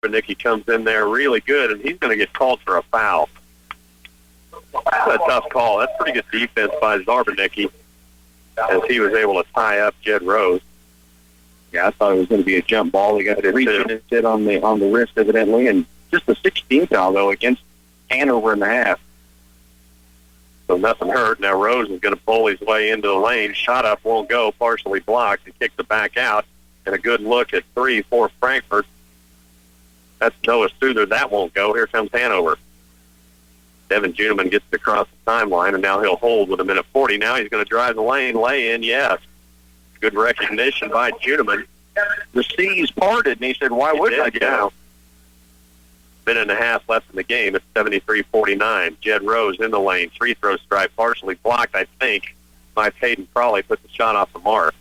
Zarbanicki comes in there really good, and he's going to get called for a foul. That's a tough call. That's pretty good defense by Zarbanicki as he was able to tie up Jed Rose. Yeah, I thought it was going to be a jump ball. He got to reach and sit on the wrist, evidently, and just a 16 foul, though, against Hanover in the half. So nothing hurt. Now Rose is going to pull his way into the lane. Shot up won't go, partially blocked, and kicks it back out. And a good look at 3 for Frankfort. That's Noah Souther. That won't go. Here comes Hanover. Devin Juneman gets across the timeline, and now he'll hold with 1:40. Now he's going to drive the lane, lay in, yes. Good recognition by Juneman. The seas parted, and he said, why wouldn't I go? Minute and a half left in the game. It's 73-49. Jed Rose in the lane. Free throw stripe partially blocked, I think, by Peyton Crawley. Put the shot off the mark.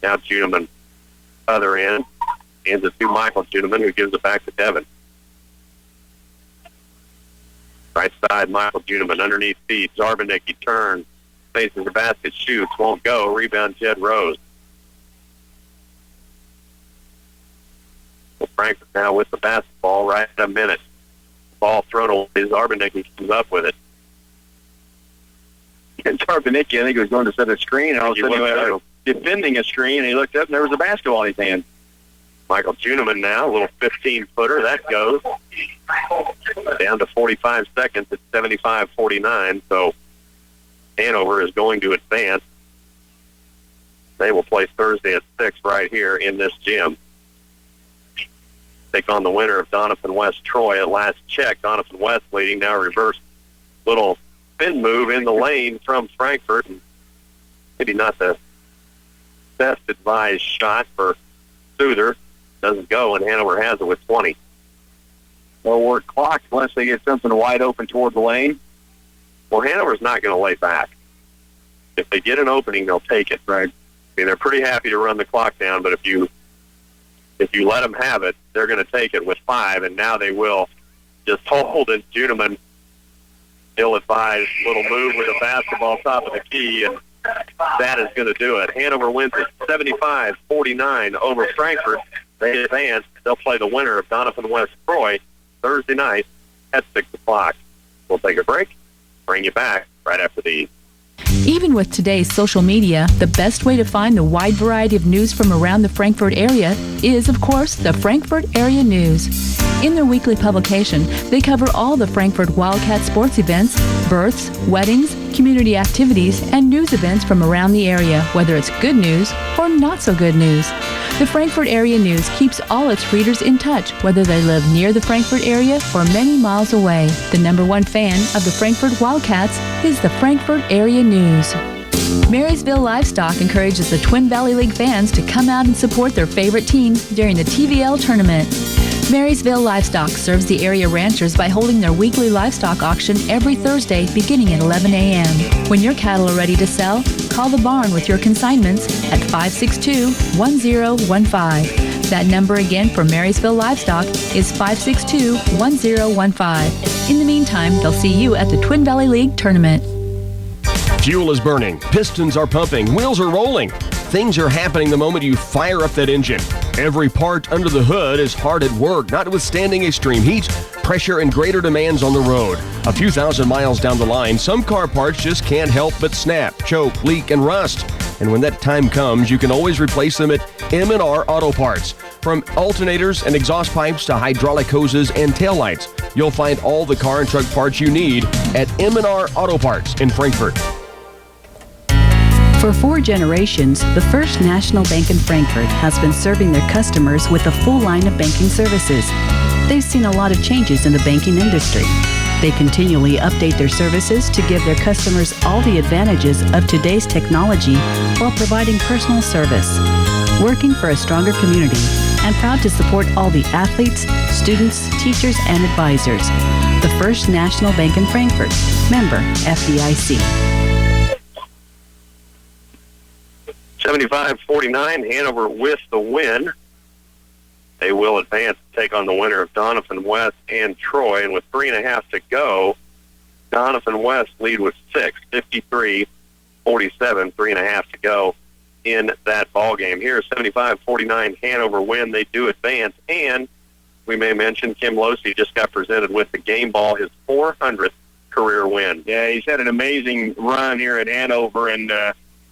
Now Juneman, other end. Hands it to Michael Juneman, who gives it back to Devin. Right side, Michael Juneman. Underneath feet. Zarbanicki turns. Faces the basket, shoots. Won't go. Rebound, Jed Rose. Frankfurt now with the basketball right at a minute. Ball thrown away. Zarbanicki comes up with it. And Zarbanicki, I think, was going to set a screen, and all of a sudden he was defending a screen, and he looked up, and there was a basketball in his hand. Michael Juneman now, a little 15-footer. That goes down to 45 seconds at 75-49. So Hanover is going to advance. They will play Thursday at 6 right here in this gym. Take on the winner of Doniphan West Troy. At last check, Doniphan West leading. Now reverse little spin move in the lane from Frankfort. And maybe not the best advised shot for Souther. Doesn't go, and Hanover has it with 20. They'll work clocks unless they get something wide open toward the lane. Well, Hanover's not going to lay back. If they get an opening, they'll take it. Right. I mean, they're pretty happy to run the clock down, but if you let them have it, they're going to take it with 5, and now they will just hold it. Juneman, ill-advised little move with a basketball top of the key, and that is going to do it. Hanover wins it 75-49 over Frankfort. They advance. They'll play the winner of Doniphan West Troy Thursday night at 6 o'clock. We'll take a break, bring you back right after these. Even with today's social media, the best way to find the wide variety of news from around the Frankfort area is, of course, the Frankfort Area News. In their weekly publication, they cover all the Frankfort Wildcat sports events, births, weddings, community activities, and news events from around the area, whether it's good news or not so good news. The Frankfort Area News keeps all its readers in touch, whether they live near the Frankfort area or many miles away. The #1 fan of the Frankfort Wildcats is the Frankfort Area News. Marysville Livestock encourages the Twin Valley League fans to come out and support their favorite team during the TVL tournament. Marysville Livestock serves the area ranchers by holding their weekly livestock auction every Thursday beginning at 11 a.m. When your cattle are ready to sell, call the barn with your consignments at 562-1015. That number again for Marysville Livestock is 562-1015. In the meantime, they'll see you at the Twin Valley League tournament. Fuel is burning, pistons are pumping, wheels are rolling. Things are happening the moment you fire up that engine. Every part under the hood is hard at work, notwithstanding extreme heat, pressure, and greater demands on the road. A few thousand miles down the line, some car parts just can't help but snap, choke, leak, and rust. And when that time comes, you can always replace them at M&R Auto Parts. From alternators and exhaust pipes to hydraulic hoses and taillights, you'll find all the car and truck parts you need at M&R Auto Parts in Frankfort. For 4 generations, the First National Bank in Frankfort has been serving their customers with a full line of banking services. They've seen a lot of changes in the banking industry. They continually update their services to give their customers all the advantages of today's technology while providing personal service. Working for a stronger community and proud to support all the athletes, students, teachers, and advisors. The First National Bank in Frankfort. Member FDIC. 75-49, Hanover with the win. They will advance to take on the winner of Doniphan West and Troy. And with 3.5 to go, Doniphan West lead with 6, 53-47, 3.5 to go in that ball game. Here, 75-49 Hanover win. They do advance, and we may mention Kim Losey just got presented with the game ball, his 400th career win. Yeah, he's had an amazing run here at Hanover, and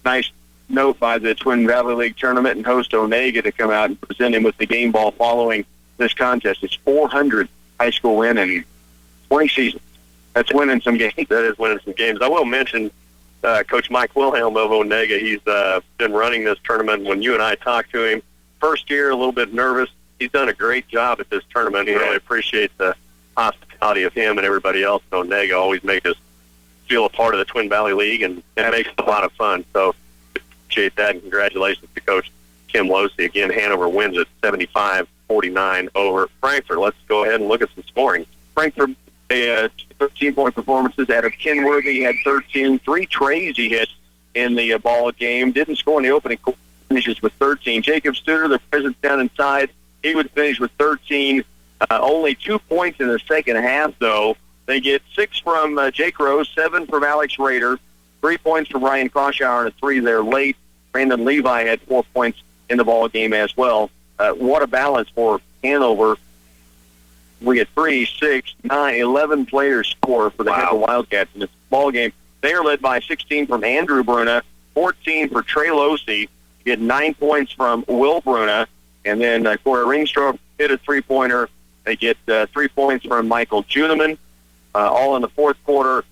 nice note by the Twin Valley League tournament and host Onaga to come out and present him with the game ball following this contest. It's 400 high school win in 20 seasons. That's winning some games. That is winning some games. I will mention Coach Mike Wilhelm of Onaga. He's been running this tournament. When you and I talked to him, first year, a little bit nervous. He's done a great job at this tournament. We really appreciate the hospitality of him and everybody else in Onaga. Always make us feel a part of the Twin Valley League, and it makes it a lot of fun. So appreciate that, and congratulations to Coach Kim Losey. Again, Hanover wins at 75-49 over Frankfort. Let's go ahead and look at some scoring. Frankfort, 13-point performances out of Kenworthy. He had 13. 3 trays he hit in the ball game. Didn't score in the opening quarter. Finishes with 13. Jacob Studer, the presence down inside, he would finish with 13. Only 2 points in the second half, though. They get 6 from Jake Rose, 7 from Alex Rader, 3 points from Ryan Kroschauer, and 3 there late. Brandon Levi had 4 points in the ball game as well. What a balance for Hanover. We get 3, 6, 9, 11 players score for the Hanover Wildcats in this ball game. They are led by 16 from Andrew Bruna, 14 for Trey Losey. Get 9 points from Will Bruna, and then Corey Ringstrup hit a 3-pointer. They get 3 points from Michael Juneman. All in the fourth quarter.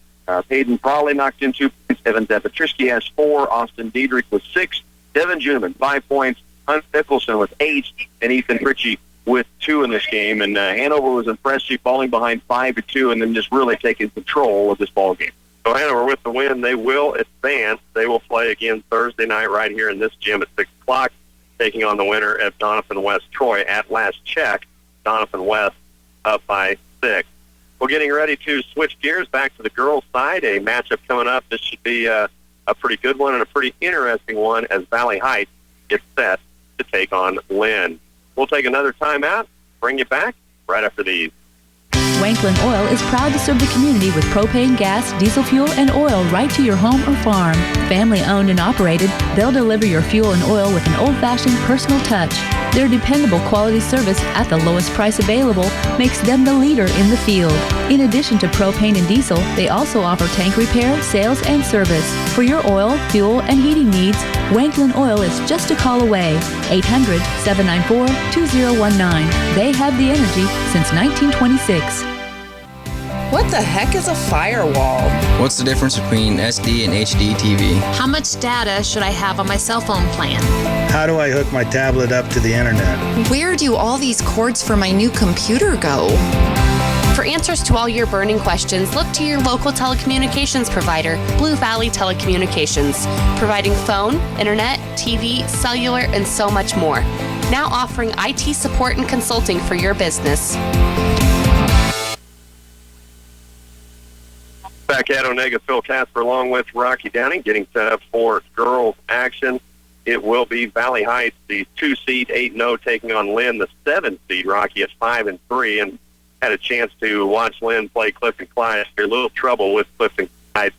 Peyton Prawley knocked in 2 points. Evan Zapatrisky has 4. Austin Diedrich with 6. Devin Juneman, 5 points. Hunt Nicholson with 8. And Ethan Ritchie with 2 in this game. And Hanover was impressive, falling behind 5-2, and then just really taking control of this ball game. So Hanover with the win, they will advance. They will play again Thursday night right here in this gym at 6 o'clock, taking on the winner of Doniphan West Troy. At last check, Doniphan West up by 6. We're getting ready to switch gears back to the girls' side. A matchup coming up. This should be a pretty good one and a pretty interesting one as Valley Heights gets set to take on Linn. We'll take another timeout, bring you back right after these. Wanklin Oil is proud to serve the community with propane, gas, diesel fuel, and oil right to your home or farm. Family owned and operated, they'll deliver your fuel and oil with an old-fashioned personal touch. Their dependable quality service at the lowest price available makes them the leader in the field. In addition to propane and diesel, they also offer tank repair, sales, and service. For your oil, fuel, and heating needs, Wanklin Oil is just a call away. 800-794-2019. They have the energy since 1926. What the heck is a firewall? What's the difference between SD and HD TV? How much data should I have on my cell phone plan? How do I hook my tablet up to the internet? Where do all these cords for my new computer go? For answers to all your burning questions, look to your local telecommunications provider, Blue Valley Telecommunications, providing phone, internet, TV, cellular, and so much more. Now offering IT support and consulting for your business. Back at Onaga, Phil Kasper along with Rocky Downing getting set up for girls action. It will be Valley Heights, the 2-seed, 8-0, taking on Linn, the 7-seed. Rocky at 5-3, and had a chance to watch Linn play Clifton Clyde. A little trouble with Clifton Clyde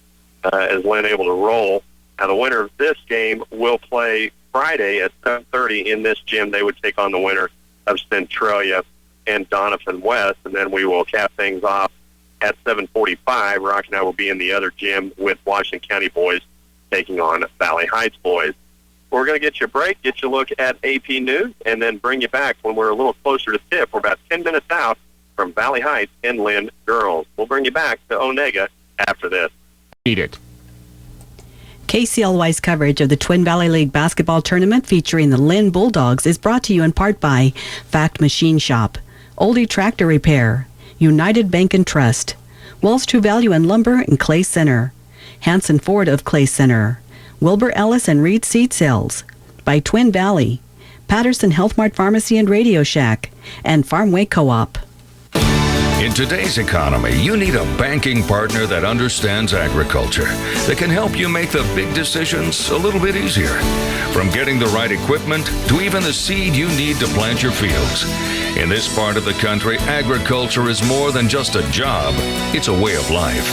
as Linn able to roll. Now the winner of this game will play Friday at 7:30 in this gym. They would take on the winner of Centralia and Doniphan West, and then we will cap things off at 7:45. Rocky and I will be in the other gym with Washington County boys taking on Valley Heights boys. We're going to get you a break, get you a look at AP News, and then bring you back when we're a little closer to tip. We're about 10 minutes out from Valley Heights and Linn girls. We'll bring you back to Onaga after this. Eat it. KCLY's coverage of the Twin Valley League basketball tournament featuring the Linn Bulldogs is brought to you in part by Fact Machine Shop, Oldie Tractor Repair, United Bank and Trust, Walls True Value and Lumber and Clay Center, Hanson Ford of Clay Center, Wilbur Ellis and Reed Seed Sales, by Twin Valley, Patterson Health Mart Pharmacy and Radio Shack, and Farmway Co-op. In today's economy, you need a banking partner that understands agriculture, that can help you make the big decisions a little bit easier. From getting the right equipment to even the seed you need to plant your fields. In this part of the country, agriculture is more than just a job. It's a way of life.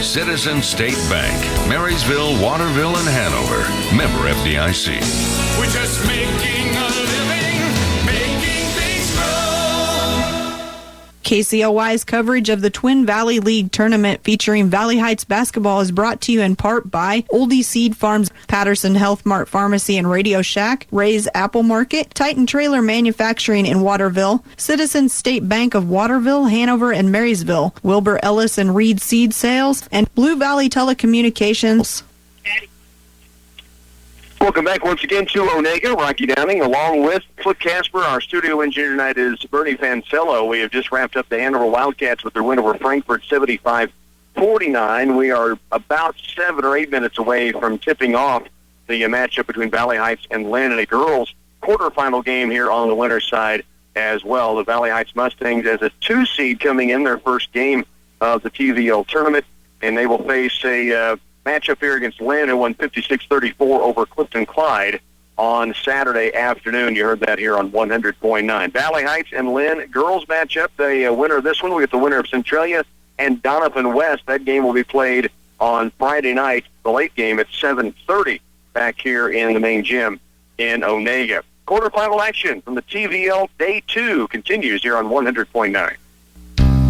Citizen State Bank, Marysville, Waterville, and Hanover. Member FDIC. We're just making a living, making things grow. KCLY's coverage of the Twin Valley League tournament featuring Valley Heights basketball is brought to you in part by Oldie Seed Farms, Patterson Health Mart Pharmacy and Radio Shack, Ray's Apple Market, Titan Trailer Manufacturing in Waterville, Citizens State Bank of Waterville, Hanover, and Marysville, Wilbur Ellis and Reed Seed Sales, and Blue Valley Telecommunications. Welcome back once again to Onaga. Rocky Downing along with Cliff Kasper. Our studio engineer tonight is Bernie Fancello. We have just wrapped up the Hanover Wildcats with their win over Frankfort 75-49. We are about 7 or 8 minutes away from tipping off the matchup between Valley Heights and Linn in a girls' quarterfinal game here on the winner's side as well. The Valley Heights Mustangs as a 2 seed coming in their first game of the TVL tournament, and they will face a matchup here against Linn, who won 56-34 over Clifton Clyde on Saturday afternoon. You heard that here on 100.9. Valley Heights and Linn girls matchup. The winner of this one, we get the winner of Centralia and Doniphan West. That game will be played on Friday night, the late game at 7:30 back here in the main gym in Onaga. Quarterfinal action from the TVL Day 2 continues here on 100.9.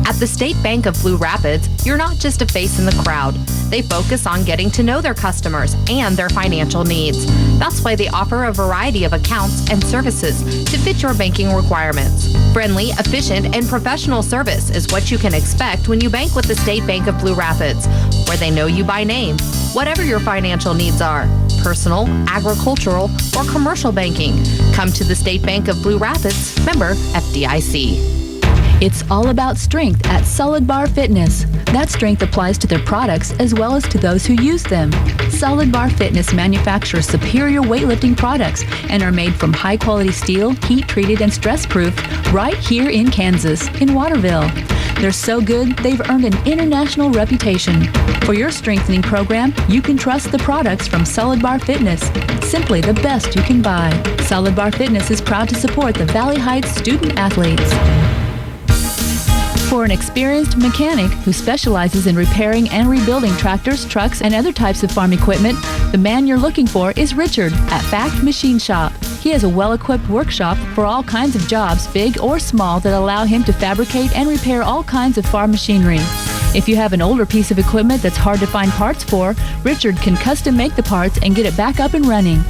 At the State Bank of Blue Rapids, you're not just a face in the crowd. They focus on getting to know their customers and their financial needs. That's why they offer a variety of accounts and services to fit your banking requirements. Friendly, efficient, and professional service is what you can expect when you bank with the State Bank of Blue Rapids, where they know you by name, whatever your financial needs are. Personal, agricultural, or commercial banking. Come to the State Bank of Blue Rapids, member FDIC. It's all about strength at Solid Bar Fitness. That strength applies to their products as well as to those who use them. Solid Bar Fitness manufactures superior weightlifting products and are made from high-quality steel, heat-treated, and stress-proof right here in Kansas, in Waterville. They're so good, they've earned an international reputation. For your strengthening program, you can trust the products from Solid Bar Fitness. Simply the best you can buy. Solid Bar Fitness is proud to support the Valley Heights student athletes. For an experienced mechanic who specializes in repairing and rebuilding tractors, trucks, and other types of farm equipment, the man you're looking for is Richard at Fact Machine Shop. He has a well-equipped workshop for all kinds of jobs, big or small, that allow him to fabricate and repair all kinds of farm machinery. If you have an older piece of equipment that's hard to find parts for, Richard can custom make the parts and get it back up and running.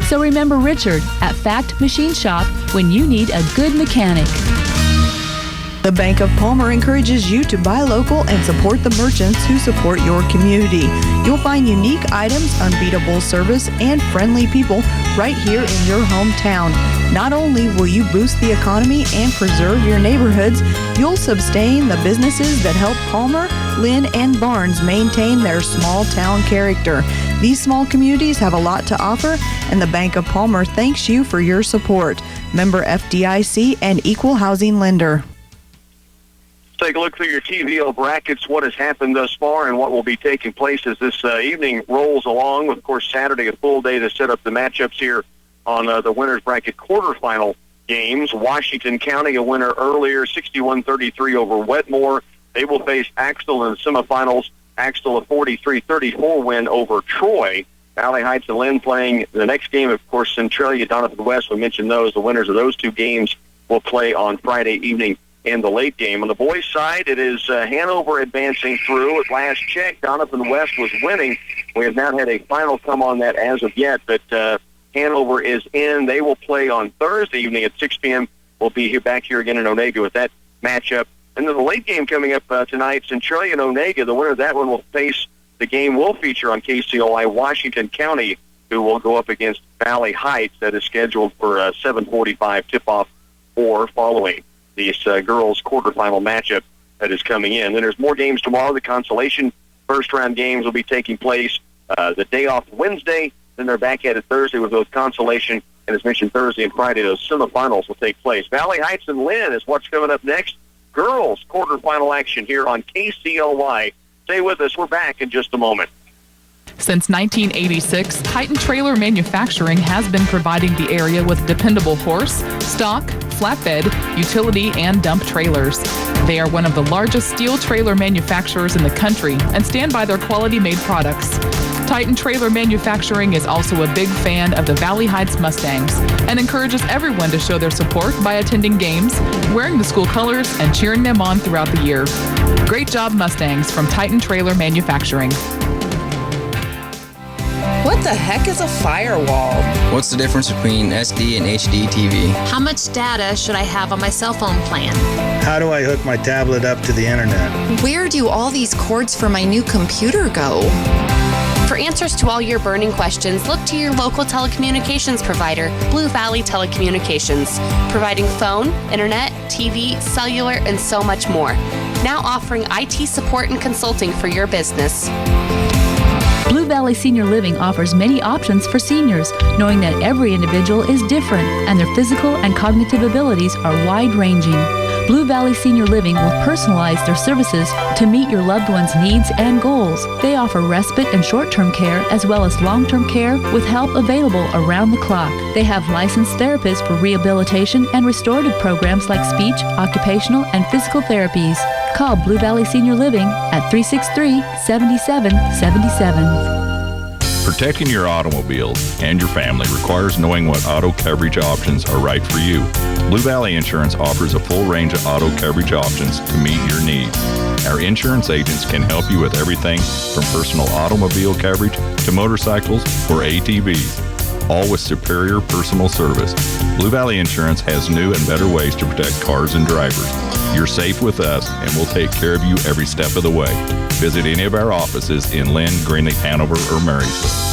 So remember Richard at Fact Machine Shop when you need a good mechanic. The Bank of Palmer encourages you to buy local and support the merchants who support your community. You'll find unique items, unbeatable service, and friendly people right here in your hometown. Not only will you boost the economy and preserve your neighborhoods, you'll sustain the businesses that help Palmer, Linn, and Barnes maintain their small town character. These small communities have a lot to offer, and the Bank of Palmer thanks you for your support. Member FDIC and Equal Housing Lender. Take a look through your TVL brackets, what has happened thus far and what will be taking place as this evening rolls along. Of course, Saturday, a full day to set up the matchups here on the winner's bracket quarterfinal games. Washington County, a winner earlier, 61-33 over Wetmore. They will face Axetll in the semifinals. Axetll, a 43-34 win over Troy. Valley Heights and Linn playing the next game. Of course, Centralia, Doniphan West, we mentioned those. The winners of those two games will play on Friday evening in the late game. On the boys' side, it is Hanover advancing through. At last check, Doniphan West was winning. We have not had a final come on that as of yet, but Hanover is in. They will play on Thursday evening at 6 p.m. We'll be back here again in Onaga with that matchup. And then the late game coming up tonight, Centralia and Onaga. The winner of that one will face, the game will feature on KCLY Washington County, who will go up against Valley Heights. That is scheduled for 7:45 tip-off or following this girls' quarterfinal matchup that is coming in. Then there's more games tomorrow. The consolation first-round games will be taking place the day off Wednesday. Then they're back at it Thursday with those consolation. And as mentioned, Thursday and Friday, those semifinals will take place. Valley Heights and Linn is what's coming up next. Girls' quarterfinal action here on KCLY. Stay with us. We're back in just a moment. Since 1986, Titan Trailer Manufacturing has been providing the area with dependable horse, stock, flatbed, utility, and dump trailers. They are one of the largest steel trailer manufacturers in the country and stand by their quality-made products. Titan Trailer Manufacturing is also a big fan of the Valley Heights Mustangs and encourages everyone to show their support by attending games, wearing the school colors, and cheering them on throughout the year. Great job, Mustangs, from Titan Trailer Manufacturing. What the heck is a firewall? What's the difference between SD and HD TV? How much data should I have on my cell phone plan? How do I hook my tablet up to the internet? Where do all these cords for my new computer go? For answers to all your burning questions, look to your local telecommunications provider, Blue Valley Telecommunications, providing phone, internet, TV, cellular, and so much more. Now offering IT support and consulting for your business. Blue Valley Senior Living offers many options for seniors, knowing that every individual is different and their physical and cognitive abilities are wide-ranging. Blue Valley Senior Living will personalize their services to meet your loved one's needs and goals. They offer respite and short-term care as well as long-term care with help available around the clock. They have licensed therapists for rehabilitation and restorative programs like speech, occupational, and physical therapies. Call Blue Valley Senior Living at 363-7777. Protecting your automobile and your family requires knowing what auto coverage options are right for you. Blue Valley Insurance offers a full range of auto coverage options to meet your needs. Our insurance agents can help you with everything from personal automobile coverage to motorcycles or ATVs, all with superior personal service. Blue Valley Insurance has new and better ways to protect cars and drivers. You're safe with us, and we'll take care of you every step of the way. Visit any of our offices in Linn, Greenlee, Hanover, or Marysville.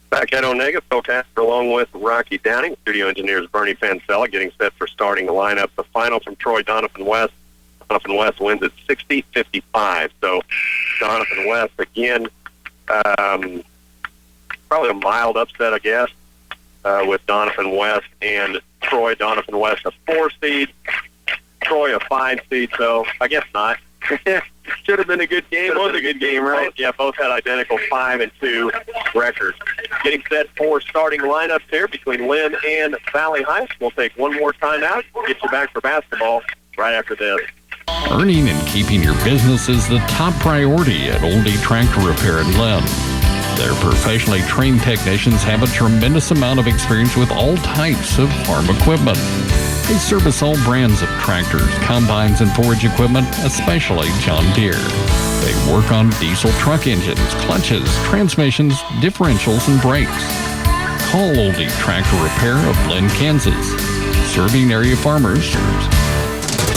Back at Onaga, Phil Kasper along with Rocky Downing. Studio engineers Bernie Fansella getting set for starting the lineup. The final from Troy Doniphan West. Doniphan West wins at 60-55. So Doniphan West, again, probably a mild upset, I guess, with Doniphan West and Troy. Doniphan West a 4 seed, Troy a 5 seed, so I guess not. Should have been a good game. It was a good game, right? Yeah, both had identical 5-2 records. Getting set for starting lineups here between Linn and Valley Heights. We'll take one more timeout. Get you back for basketball right after this. Earning and keeping your business is the top priority at Oldie Tractor Repair in Linn. Their professionally trained technicians have a tremendous amount of experience with all types of farm equipment. They service all brands of tractors, combines, and forage equipment, especially John Deere. They work on diesel truck engines, clutches, transmissions, differentials, and brakes. Call Oldie Tractor Repair of Linn, Kansas. Serving area farmers.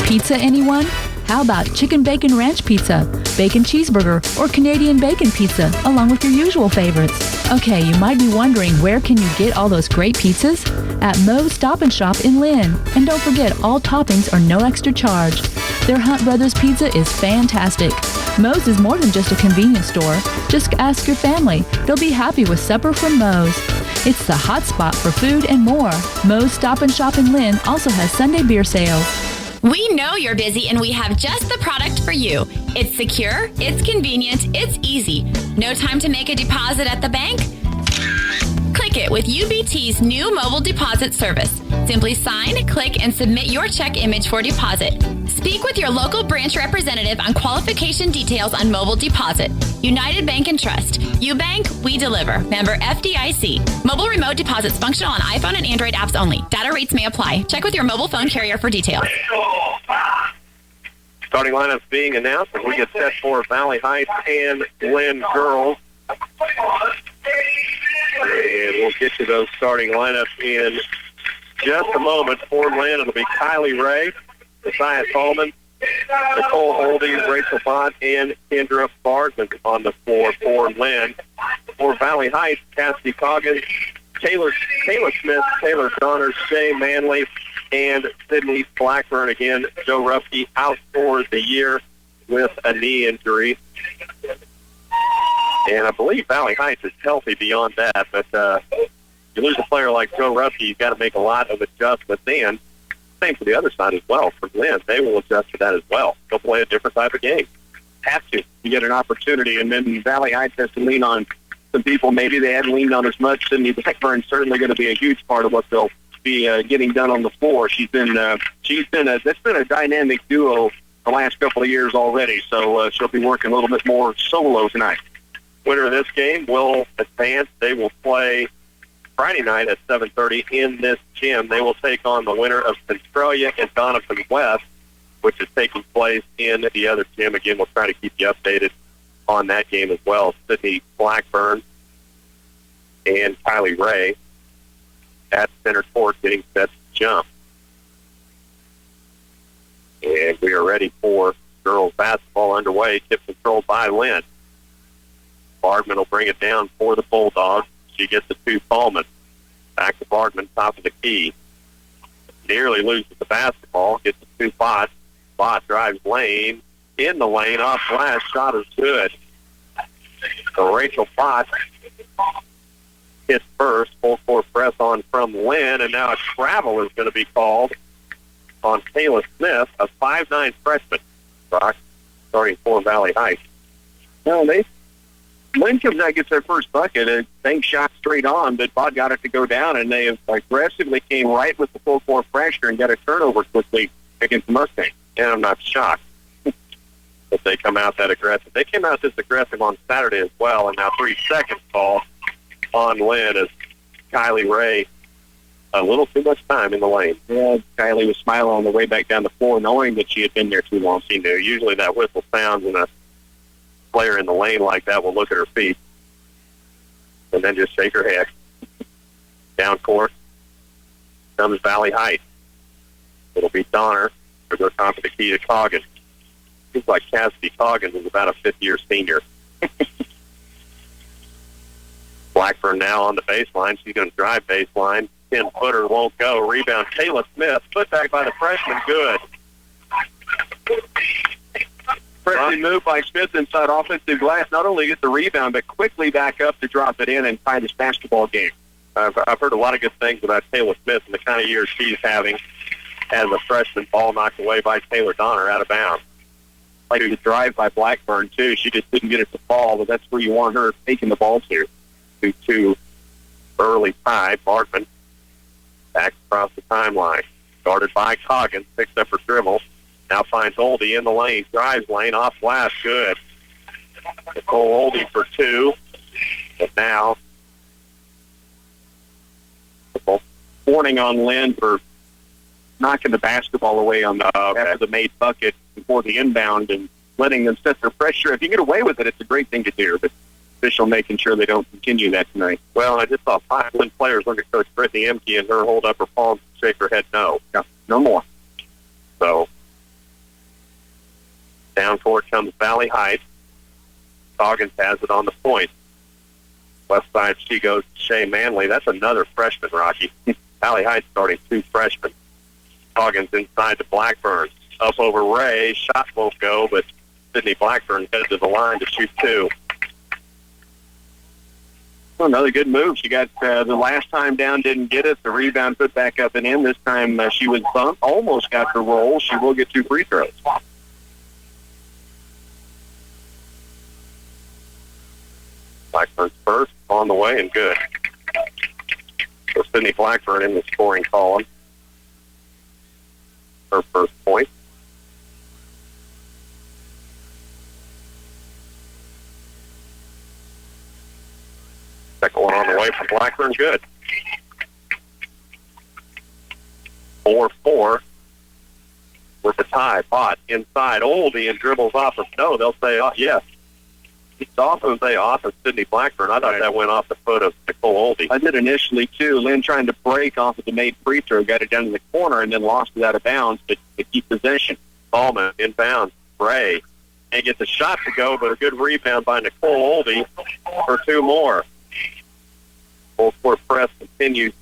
Pizza, anyone? How about chicken bacon ranch pizza, bacon cheeseburger, or Canadian bacon pizza, along with your usual favorites? Okay, you might be wondering, where can you get all those great pizzas? At Moe's Stop & Shop in Linn. And don't forget, all toppings are no extra charge. Their Hunt Brothers pizza is fantastic. Moe's is more than just a convenience store. Just ask your family. They'll be happy with supper from Moe's. It's the hot spot for food and more. Moe's Stop & Shop in Linn also has Sunday beer sales. We know you're busy and we have just the product for you. It's secure, it's convenient, it's easy. No time to make a deposit at the bank? Click it with UBT's new mobile deposit service. Simply sign, click, and submit your check image for deposit. Speak with your local branch representative on qualification details on mobile deposit. United Bank and Trust. You bank, we deliver. Member FDIC. Mobile remote deposits functional on iPhone and Android apps only. Data rates may apply. Check with your mobile phone carrier for details. Starting lineups being announced as we get set for Valley Heights and Linn girls. And we'll get to those starting lineups in just a moment. For Linn, it'll be Kylie Ray, Josiah Tallman, Nicole Holdy, Rachel Bott, and Kendra Bartman on the floor for Linn. For Valley Heights, Cassidy Coggins, Taylor Smith, Taylor Connors, Shay Manley, and Sydney Blackburn. Again, Joe Ruffke out for the year with a knee injury. And I believe Valley Heights is healthy beyond that, but you lose a player like Joe Ruffke, you've got to make a lot of adjustments. And same for the other side as well. For Linn, they will adjust to that as well. They'll play a different type of game. Have to. You get an opportunity, and then Valley Heights has to lean on some people maybe they hadn't leaned on as much. Sydney Blackburn's certainly going to be a huge part of what they'll be getting done on the floor. That's been a dynamic duo the last couple of years already, so she'll be working a little bit more solo tonight. Winner of this game will advance. They will play Friday night at 7:30 in this gym. They will take on the winner of Centralia and Doniphan West, which is taking place in the other gym. Again, we'll try to keep you updated on that game as well. Sydney Blackburn and Kylie Ray at center court getting set to jump. And we are ready for girls basketball underway. Tip controlled by Linn. Bardman will bring it down for the Bulldogs. She gets it to Tallman. Back to Bardman, top of the key. Nearly loses the basketball. Gets it to Bott. Bott drives lane. In the lane, off glass. Shot is good. So Rachel Bott hits first. Full court press on from Linn. And now a travel is going to be called on Kayla Smith, a 5'9" freshman. Starting for Valley Heights. Well, Linn comes out and gets their first bucket, and they shot straight on, but Bott got it to go down, and they aggressively came right with the full court pressure and got a turnover quickly against the Mustangs. And I'm not shocked that they come out that aggressive. They came out this aggressive on Saturday as well, and now 3 seconds call on Linn as Kylie Ray a little too much time in the lane. Yeah, Kylie was smiling on the way back down the floor, knowing that she had been there too long. She knew. Usually that whistle sounds, and a player in the lane like that will look at her feet and then just shake her head. Down court comes Valley Heights. It'll be Donner to go top of the key to Coggins. Seems like Cassidy Coggins is about a fifth-year senior. Blackburn now on the baseline. She's going to drive baseline. 10-footer won't go. Rebound, Kayla Smith. Put back by the freshman. Good. Freshman move by Smith inside offensive glass. Not only get the rebound, but quickly back up to drop it in and tie this basketball game. I've heard a lot of good things about Kayla Smith and the kind of year she's having as a freshman. Ball knocked away by Taylor Donner out of bounds. Like the drive by Blackburn, too. She just didn't get it to fall, but that's where you want her taking the ball to. 2-2 early tie. Bardman back across the timeline. Guarded by Coggins. Picks up her dribble. Now finds Oldie in the lane. Drives lane off glass. Good. Nicole Oldie for 2. But now warning on Linn for knocking the basketball away on the after the made bucket before the inbound and letting them set their pressure. If you get away with it, it's a great thing to do. But official making sure they don't continue that tonight. Well, I just saw 5 Linn players under Coach Brittany Emke and her hold up her palms and shake her head no. No more. So down court comes Valley Heights. Coggins has it on the point. Left side she goes to Shea Manley. That's another freshman, Rocky. Valley Heights starting 2 freshmen. Coggins inside to Blackburn. Up over Ray. Shot won't go, but Sydney Blackburn headed to the line to shoot 2. Well, another good move. She got the last time down, didn't get it. The rebound put back up and in. This time she was bumped, almost got the roll. She will get 2 free throws. Blackburn's first on the way and good. So Sydney Blackburn in the scoring column. Her first point. Second one on the way from Blackburn. Good. 4-4 with the tie. Bott inside. Oldie and dribbles off of. No, they'll say, oh, yes. It's off of Sydney Blackburn. I thought that went off the foot of Nicole Oldie. I did initially, too. Linn trying to break off of the made free throw, got it down to the corner, and then lost it out of bounds to keep possession. Ballman inbounds. Ray. And gets a shot to go, but a good rebound by Nicole Oldie for 2 more. Full court press continues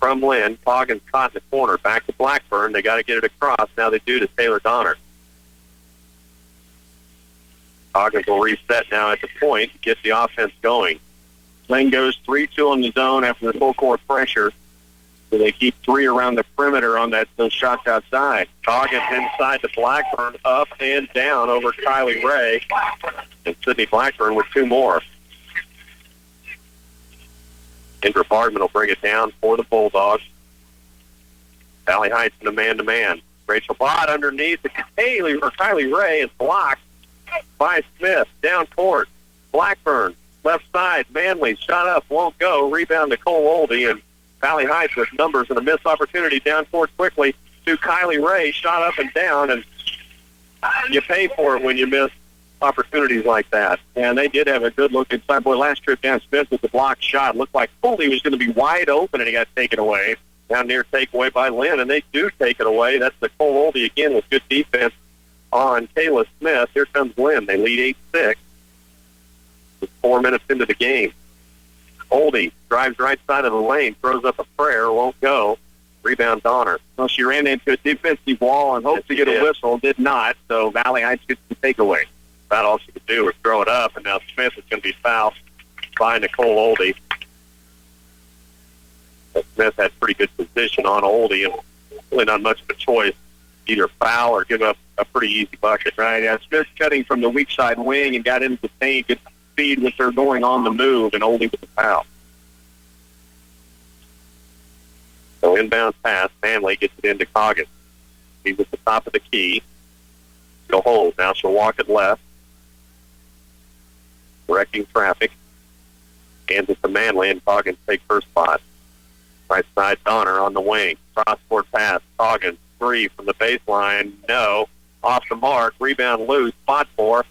from Linn. Coggins caught in the corner. Back to Blackburn. They got to get it across. Now they do to Taylor Donner. Coggins will reset now at the point to get the offense going. Linn goes 3-2 on the zone after the full court pressure. So they keep 3 around the perimeter on those shots outside. Coggins inside to Blackburn, up and down over Kylie Ray. And Sydney Blackburn with 2 more. Indra Bardman will bring it down for the Bulldogs. Valley Heights in a man-to-man. Rachel Bott underneath to Kylie Ray is blocked by Smith. Down court. Blackburn, left side, Manley, shot up, won't go. Rebound to Cole Oldie, and Valley Heights with numbers and a missed opportunity down court quickly to Kylie Ray, shot up and down, and you pay for it when you miss opportunities like that. And they did have a good look inside. Boy, last trip down, Smith with the block shot. Looked like Oldie was going to be wide open, and he got taken away. Down near takeaway by Linn, and they do take it away. That's the Cole Oldie again with good defense on Kayla Smith. Here comes Linn. They lead 8-6. With 4 minutes into the game. Oldie drives right side of the lane, throws up a prayer, won't go. Rebound Donner. Well, she ran into a defensive wall and hoped to get a whistle, did not, so Valley Heights gets the takeaway. About all she could do was throw it up, and now Smith is going to be fouled by Nicole Oldie. But Smith had pretty good position on Oldie, and really not much of a choice. Either foul or give up a pretty easy bucket. Right, yeah, Smith cutting from the weak side wing and got into the paint, good speed with her going on the move, and Oldie with the foul. So inbound pass, Manley gets it into Coggins. He's at the top of the key. She'll hold. Now she'll walk it left. Directing traffic. Hands it to Manley, and Coggins take first spot. Right side, Donner on the wing. Cross-court pass. Coggins, 3 from the baseline. No. Off the mark. Rebound loose. Spot 4.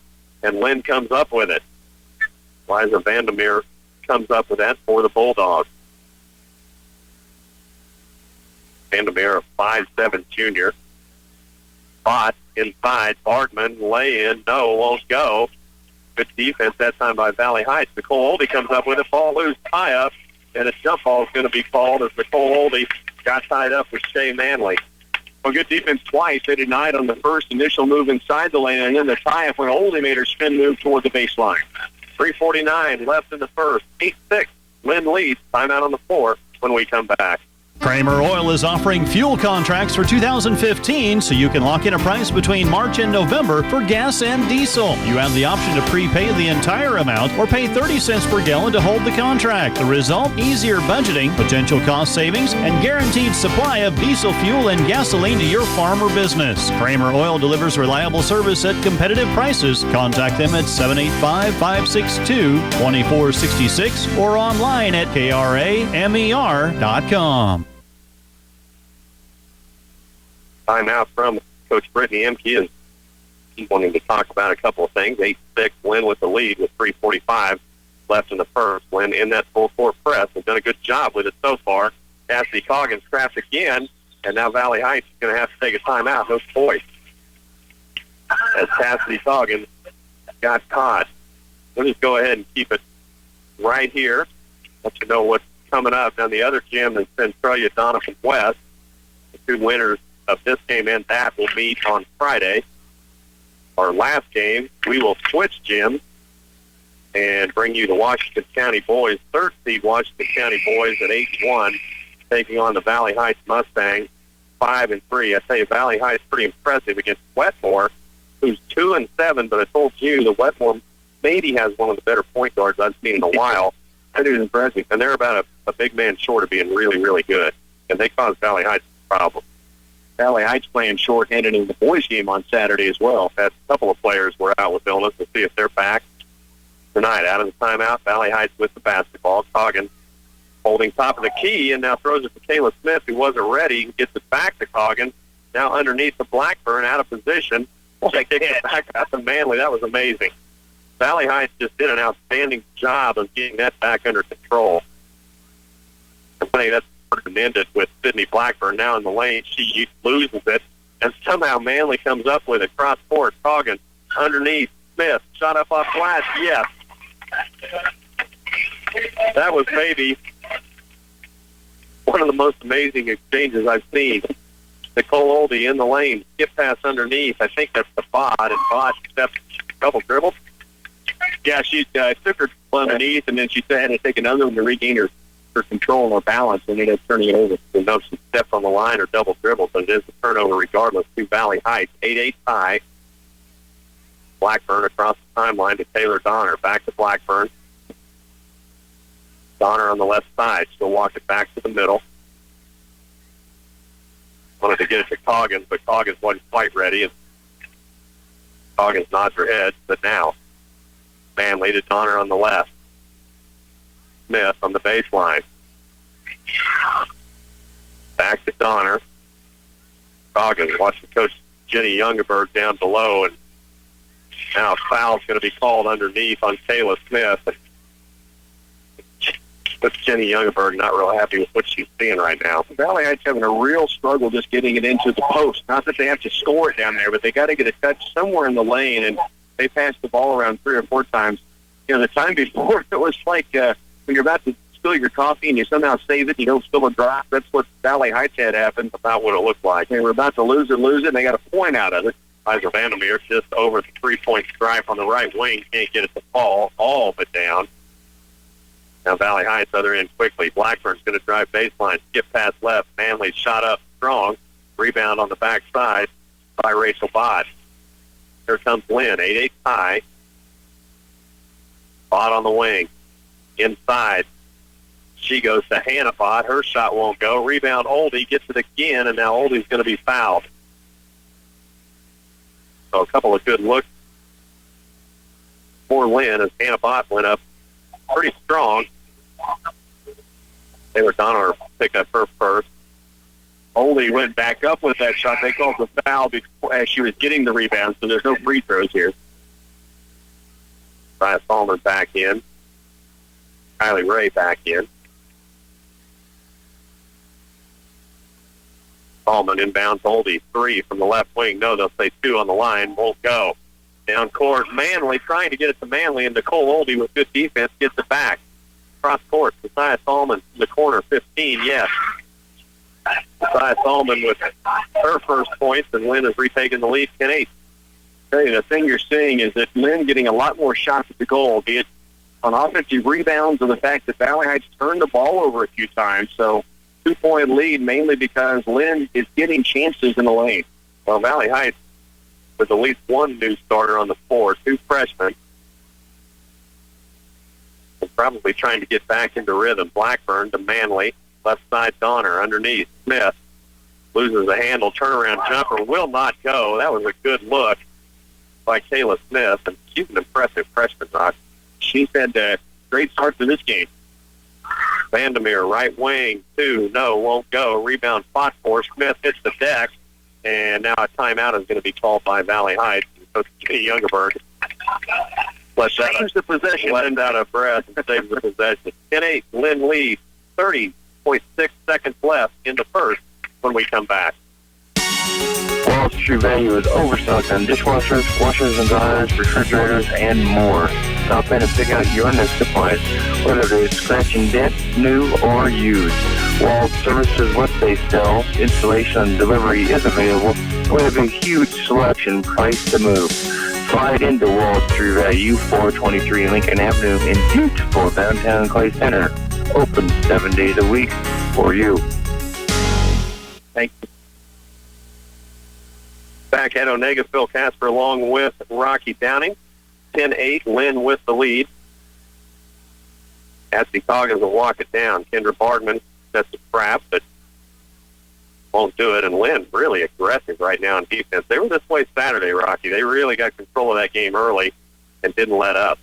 And Linn comes up with it. Liza Vandermeer comes up with that for the Bulldogs. Vandermeer, a 5'7" junior. Spot inside. Bartman, lay in. No, won't go. Good defense that time by Valley Heights. Nicole Oldie comes up with it. Ball loose. Tie up. And a jump ball is going to be called as Nicole Oldie got tied up with Shea Manley. Well, good defense twice. They denied on the first initial move inside the lane, and then the tie-up when Oldie made her spin move toward the baseline. 3:49 left in the first. 8-6. Linn leads. Timeout on the floor when we come back. Kramer Oil is offering fuel contracts for 2015, so you can lock in a price between March and November for gas and diesel. You have the option to prepay the entire amount or pay 30 cents per gallon to hold the contract. The result, easier budgeting, potential cost savings, and guaranteed supply of diesel fuel and gasoline to your farm or business. Kramer Oil delivers reliable service at competitive prices. Contact them at 785-562-2466 or online at kramer.com. Timeout from Coach Brittany Emke is he's wanting to talk about a couple of things. 8-6, Linn with the lead with 3:45 left in the first. Linn in that full court press has done a good job with it so far. Cassidy Coggins scraps again, and now Valley Heights is going to have to take a timeout. No choice. As Cassidy Coggins got caught. We'll just go ahead and keep it right here. Let you know what's coming up. Now the other gym is Centralia, Doniphan West. The 2 winners of this game and that will meet on Friday. Our last game, we will switch gyms and bring you the Washington County Boys. 3rd seed Washington County Boys at 8-1, taking on the Valley Heights Mustangs, 5-3. I tell you, Valley Heights pretty impressive against Wetmore, who's 2-7. But I told you the Wetmore maybe has one of the better point guards I've seen in a while. That is impressive, and they're about a big man short of being really, really good. And they caused Valley Heights a problem. Valley Heights playing short-handed in the boys' game on Saturday as well. A couple of players were out with illness. We'll see if they're back tonight. Out of the timeout, Valley Heights with the basketball. Coggins holding top of the key and now throws it to Kayla Smith, who wasn't ready. Gets it back to Coggins. Now underneath the Blackburn, out of position. They kick it back out to Manley. That was amazing. Valley Heights just did an outstanding job of getting that back under control. I think that's ended with Sydney Blackburn now in the lane. She loses it, and somehow Manley comes up with it. Cross court, Coggins underneath. Smith shot up off glass. Yes, that was maybe one of the most amazing exchanges I've seen. Nicole Oldie in the lane, skip pass underneath. I think that's the Bot, and Bot stepped double dribble. Yeah, she took her underneath, and then she had to take another one to regain her control or balance, and ended up turning it over. There's no steps on the line or double dribble, but it is a turnover regardless to Valley Heights. 8-8 tie. Blackburn across the timeline to Taylor Donner. Back to Blackburn. Donner on the left side. She'll walk it back to the middle. Wanted to get it to Coggins, but Coggins wasn't quite ready. And Coggins nods her head, but now Manley to Donner on the left. Smith on the baseline. Back to Donner. Goggins watching Coach Jenny Youngerberg down below, and now a foul's going to be called underneath on Kayla Smith. But Jenny Youngerberg not real happy with what she's seeing right now. Valley Heights having a real struggle just getting it into the post. Not that they have to score it down there, but they got to get a touch somewhere in the lane, and they passed the ball around 3 or 4 times. You know, the time before, it was like when you're about to spill your coffee and you somehow save it and you don't spill a drop. That's what Valley Heights had happen. About what it looked like. They were about to lose it, and they got a point out of it. Kaiser Vandermeer just over the 3-point stripe on the right wing. Can't get it to fall all but down. Now Valley Heights, other end quickly. Blackburn's going to drive baseline. Skip pass left. Manley shot up strong. Rebound on the backside by Rachel Bott. Here comes Linn. 8-8 tie. Bott on the wing. Inside. She goes to Hannah Bott. Her shot won't go. Rebound Oldie. Gets it again, and now Oldie's going to be fouled. So a couple of good looks for Linn as Hannah Bott went up pretty strong. Taylor Donner picked up her first. Oldie went back up with that shot. They called the foul as she was getting the rebound, so there's no free throws here. Brian Salmer back in. Kylie Ray back in. Salman inbounds Oldie. 3 from the left wing. No, they'll say 2 on the line. Won't go. Down court. Manley trying to get it to Manley, and Nicole Oldie with good defense gets it back. Cross court. Josiah Salman in the corner. 15, yes. Josiah Salman with her first points, and Linn has retaken the lead 10-8. The thing you're seeing is that Linn getting a lot more shots at the goal, be it on offensive rebounds or the fact that Valley Heights turned the ball over a few times. So 2-point lead mainly because Linn is getting chances in the lane. Well, Valley Heights with at least one new starter on the floor, 2 freshmen. And probably trying to get back into rhythm. Blackburn to Manley. Left side Donner underneath. Smith loses the handle. Turnaround jumper will not go. That was a good look by Kayla Smith. And she's an impressive freshman, Rock. She's had a great start to this game. Vandermeer, right wing, 2. No, won't go. Rebound spot for Smith. Hits the deck. And now a timeout is going to be called by Valley Heights. Coach Jenny Youngerberg saves the possession. Let him out of breath and saves the possession. 10-8, Linn lead. 30.6 seconds left in the first when we come back. Wall's True Value is overstocked on dishwashers, washers and dryers, refrigerators, and more. Stop in and pick out your next supplies, whether it is scratch and dent, new or used. Wall's services what they sell. Installation and delivery is available. We have a huge selection, price to move. Slide into Wall's True Value, 423 Lincoln Avenue in beautiful downtown Clay Center. Open 7 days a week for you. Thank you. Back at Onaga, Phil Kasper along with Rocky Downing. 10-8, Linn with the lead. Cassie Coggins will walk it down. Kendra Bardman sets a trap, but won't do it. And Linn really aggressive right now in defense. They were this way Saturday, Rocky. They really got control of that game early and didn't let up.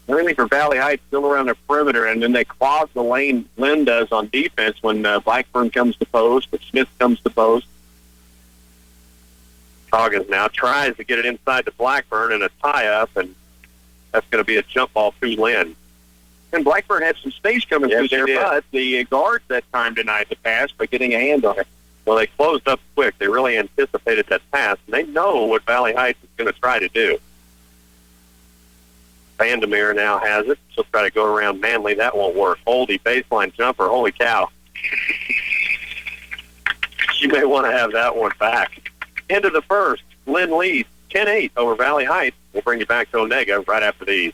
Everything for Valley Heights still around the perimeter, and then they clog the lane. Linn does on defense when Blackburn comes to post, or Smith comes to post. Coggins now tries to get it inside to Blackburn in a tie-up, and that's going to be a jump ball to Linn. And Blackburn had some space coming through there, but the guards that time denied the pass by getting a hand on it. Well, they closed up quick. They really anticipated that pass, and they know what Valley Heights is going to try to do. Vandermeer now has it. She'll try to go around Manley. That won't work. Oldie, baseline jumper. Holy cow. She may want to have that one back. Into the first. Linn leads 10-8 over Valley Heights. We'll bring you back to Onaga right after these.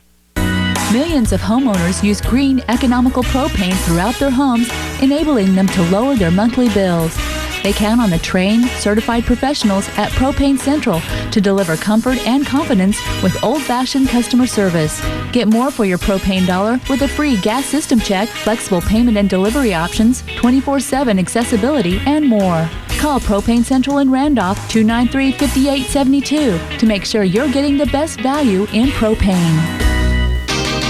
Millions of homeowners use green, economical propane throughout their homes, enabling them to lower their monthly bills. They count on the trained, certified professionals at Propane Central to deliver comfort and confidence with old-fashioned customer service. Get more for your propane dollar with a free gas system check, flexible payment and delivery options, 24/7 accessibility, and more. Call Propane Central in Randolph 293-5872 to make sure you're getting the best value in propane.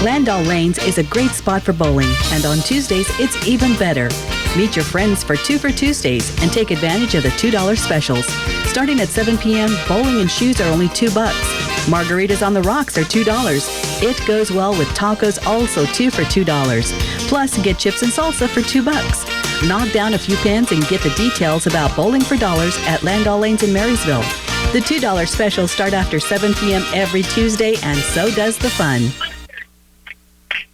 Landau Lanes is a great spot for bowling, and on Tuesdays, it's even better. Meet your friends for 2 for Tuesdays and take advantage of the $2 specials. Starting at 7 p.m., bowling and shoes are only $2. Margaritas on the rocks are $2. It goes well with tacos, also 2 for $2. Plus, get chips and salsa for $2. Knock down a few pins and get the details about bowling for dollars at Landau Lanes in Marysville. The $2 specials start after 7 p.m. every Tuesday, and so does the fun.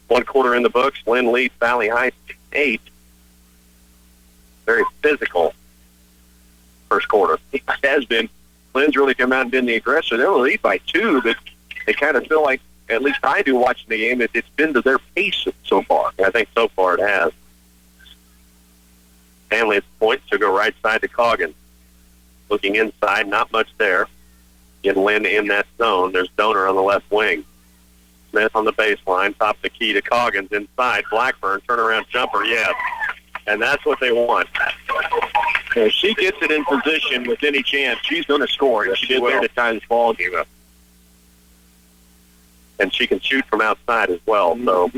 1 quarter in the books. Linn leads Valley Heights 8. Very physical first quarter. It has been. Lynn's really come out and been the aggressor. They will lead by 2, but they kind of feel like, at least I do watching the game, it's been to their pace so far. I think so far it has. Stanley at the point, so go right side to Coggins. Looking inside, not much there. Get Linn in that zone. There's Donor on the left wing. Smith on the baseline, top of the key to Coggins inside. Blackburn, turnaround jumper, yes. And that's what they want. If she gets it in position with any chance, she's going to score. She did there to tie this ball game up. And she can shoot from outside as well. So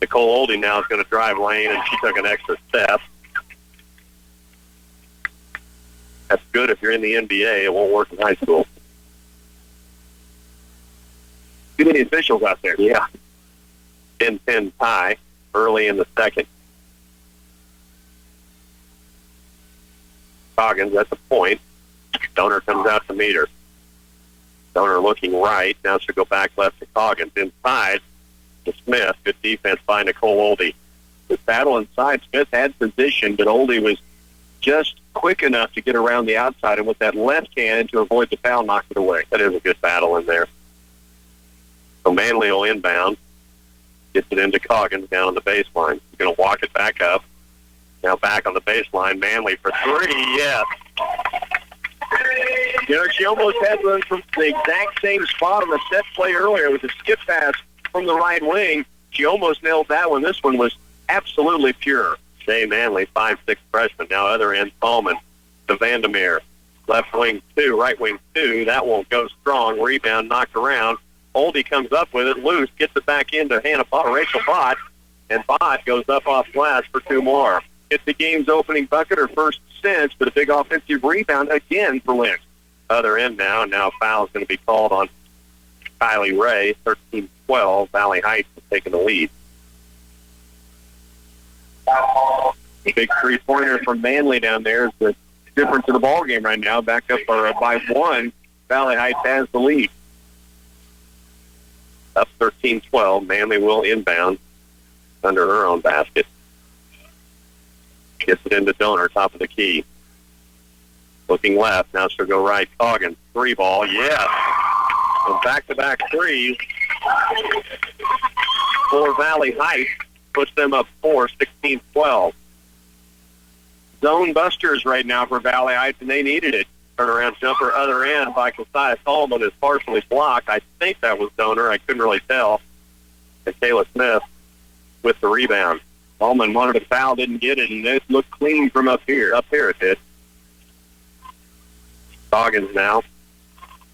Nicole Oldie now is going to drive lane, and she took an extra step. That's good if you're in the NBA. It won't work in high school. Too many officials out there. Yeah. 10-10 tie early in the second. Coggins at the point. Donor comes out to meet her. Donor looking right. Now she'll go back left to Coggins. Inside to Smith. Good defense by Nicole Oldie. This battle inside, Smith had position, but Oldie was just quick enough to get around the outside, and with that left hand to avoid the foul, knocked it away. That is a good battle in there. So Manley will inbound. Gets it into Coggins down on the baseline. He's going to walk it back up. Now back on the baseline. Manley for 3. Yes. You know, she almost had one from the exact same spot on the set play earlier with a skip pass from the right wing. She almost nailed that one. This one was absolutely pure. Shay Manley, 5'6" freshman. Now other end, Tallman to Vandermeer. Left wing 2, right wing 2. That won't go strong. Rebound knocked around. Oldie comes up with it loose, gets it back into Rachel Bott, and Bott goes up off glass for 2 more. It's the game's opening bucket, her first since, but a big offensive rebound again for Linn. Other end now, and now a foul is going to be called on Kylie Ray, 13-12. Valley Heights is taking the lead. Big three-pointer from Manley down there is the difference in the ball game right now. Back up by 1. Valley Heights has the lead. Up 13-12. Manley will inbound under her own basket. Gets it into Donor, top of the key. Looking left. Now she'll go right. Coggins, 3 ball. Yes. And back-to-back threes for Valley Heights. Puts them up 4, 16-12. Zone busters right now for Valley Heights, and they needed it. Turnaround jumper, other end by Kasper Tallman is partially blocked. I think that was Donor. I couldn't really tell. And Kayla Smith with the rebound. Tallman wanted a foul, didn't get it, and it looked clean from up here. Up here it did. Coggins now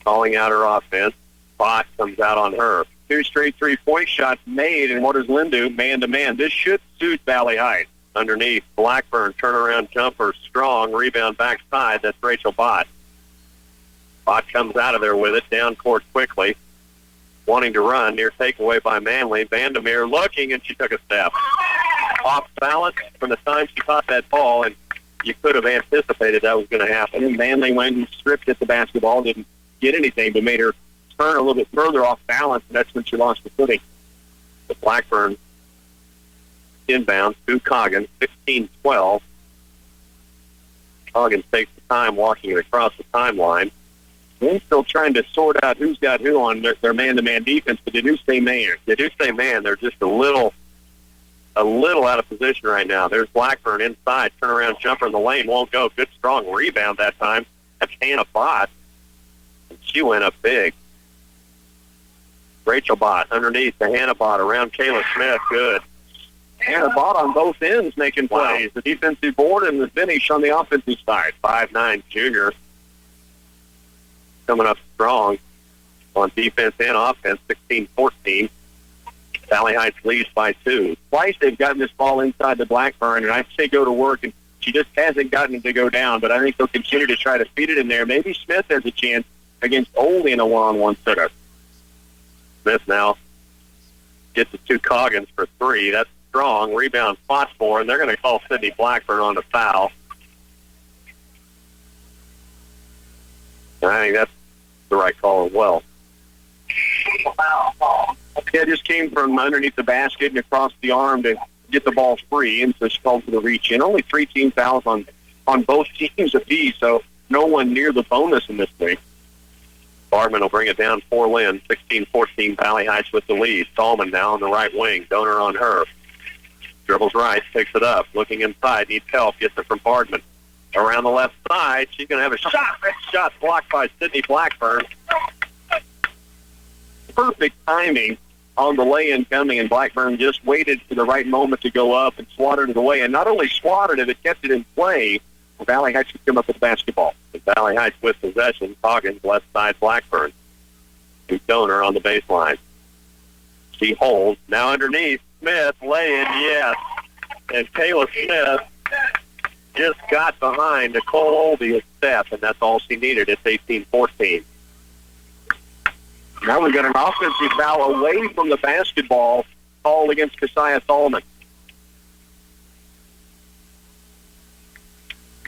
calling out her offense. Bott comes out on her. 2 straight three-point shots made, and what does Linn do? Man-to-man. This should suit Valley Heights. Underneath, Blackburn, turnaround jumper, strong, rebound backside. That's Rachel Bott. Bott comes out of there with it, down court quickly, wanting to run, near takeaway by Manley. Vandermeer looking, and she took a step. Off balance from the time she caught that ball, and you could have anticipated that was going to happen. And Manley went and stripped at the basketball, didn't get anything, but made her turn a little bit further off balance, and that's when she lost the footing. But Blackburn inbound to Coggins, 16-12. Coggins takes the time walking it across the timeline. They're still trying to sort out who's got who on their man-to-man defense, but they do stay man. They do stay man. They're just a little out of position right now. There's Blackburn inside. Turnaround jumper in the lane. Won't go. Good, strong rebound that time. That's Hannah Bott. And she went up big. Rachel Bott underneath to Hannah Bott around Kayla Smith. Good. Hannah Bott on both ends making plays. The defensive board and the finish on the offensive side. 5'9" junior. Coming up strong on defense and offense. 16-14. Valley Heights leads by 2. Twice they've gotten this ball inside the Blackburn, and I say go to work, and she just hasn't gotten it to go down, but I think they'll continue to try to feed it in there. Maybe Smith has a chance against Oldie in a one-on-one setup. Smith now gets it to Coggins for 3. That's strong. Rebound fought for, and they're going to call Sydney Blackburn on the foul. And I think that's the right call as well. Yeah, just came from underneath the basket and across the arm to get the ball free, and so she called for the reach in. Only 3 team fouls on both teams apiece, so no one near the bonus in this thing. Bartman will bring it down for Linn. 16-14, Valley Heights with the lead. Tallman now on the right wing. Donor on her. Dribbles right, picks it up. Looking inside, needs help. Gets it from Bartman. Around the left side, she's going to have a shot. That shot blocked by Sydney Blackburn. Perfect timing on the lay-in coming, and Blackburn just waited for the right moment to go up and swatted it away. And not only swatted it, it kept it in play. Valley Heights could come up with the basketball. Valley Heights with possession. Coggins, left side, Blackburn. To Donor on the baseline. She holds. Now underneath. Smith, lay-in, yes. And Kayla Smith just got behind Nicole Oldie a step, and that's all she needed. It's 18-14. Now we've got an offensive foul away from the basketball called against Keziah Tallman.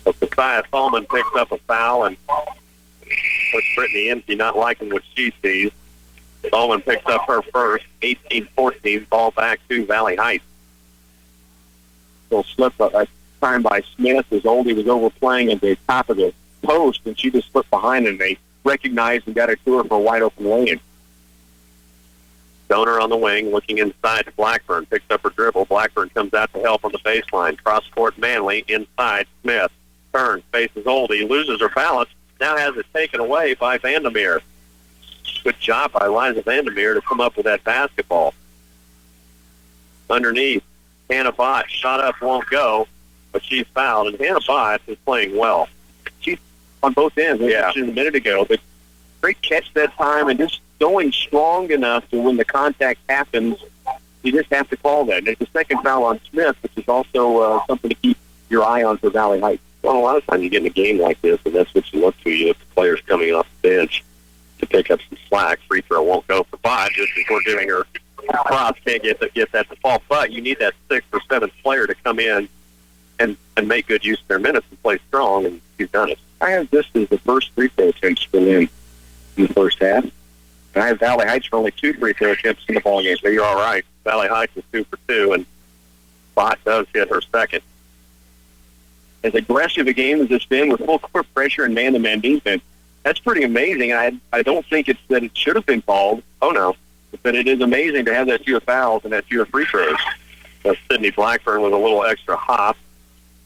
So Keziah Tallman picks up a foul and puts Brittany empty, not liking what she sees. Tallman picks up her first, 18-14, ball back to Valley Heights. Little slip a time by Smith as Oldie was overplaying at the top of the post, and she just slipped behind, and they recognized and got it to her for a wide-open lane. Donor on the wing, looking inside to Blackburn, picks up her dribble. Blackburn comes out to help on the baseline. Cross-court Manley, inside Smith. Turns, faces Oldie, loses her balance, now has it taken away by Vandermeer. Good job by Liza Vandermeer to come up with that basketball. Underneath, Hannah Bott, shot up, won't go, but she's fouled, and Hannah Bott is playing well. She's on both ends, we mentioned a minute ago, but great catch that time and just going strong enough to when the contact happens, you just have to call that. And it's the second foul on Smith, which is also something to keep your eye on for Valley Heights. Well, a lot of times you get in a game like this, and that's what you look to. You look at the players coming off the bench to pick up some slack. Free throw won't go for Bott just as we're doing her cross. Can't get that to fall. But you need that 6th or 7th player to come in and make good use of their minutes and play strong, and she's done it. I have this as the first free throw attempts for Linn in the first half. And I have Valley Heights for only 2 free throw attempts in the ball game. So you're all right. Valley Heights is 2 for 2, and Bott does hit her second. As aggressive a game as it's been with full court pressure and man-to-man defense, that's pretty amazing. I don't think it's that it should have been called. Oh, no. But it is amazing to have that few fouls and that few free throws. So Sydney Blackburn with a little extra hop.